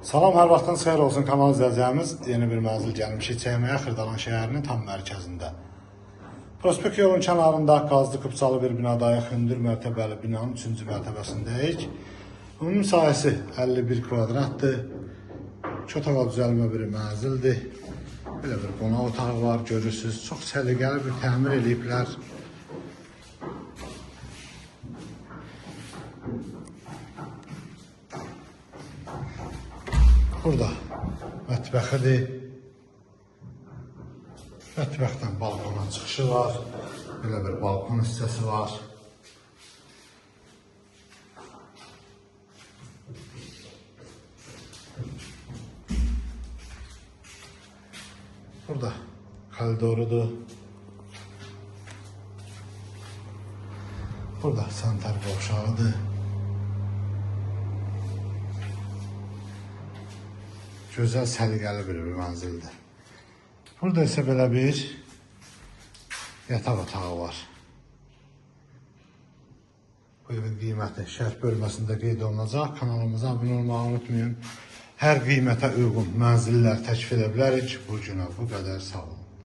Salam, hər vaxtınız xeyir olsun kanal izləyəcəyimiz yeni bir mənzil gəlmişik Çəkməyə Xırdalan şəhərinin tam mərkəzində. Prospekt yolun kənarında qazlı qıpçalı bir binadayıq, hündür mərtəbəli binanın 3-cü mərtəbəsindəyik. Ümumi sahəsi 51 kvadratdır. Çox otaqlı düzəlmə bir mənzildir. Belə bir qonaq otağı var, görürsünüz. Çox səliqəli bir təmir ediblər. Burada mətbəxidir. Mətbəxdən balkona çıxışı var. Belə bir balkon hissəsi var. Burada koridorudur. Burada sanitar qovşağıdır. Gözəl, səliqəli bir mənzildir. Burada isə belə bir yataq otağı var. Bu evin qiyməti şərh bölməsində qeyd olunacaq. Kanalımıza abunə olmağı unutmayın. Hər qiymətə uyğun mənzillər təklif edə bilərik. Bu günə bu qədər, sağ olun.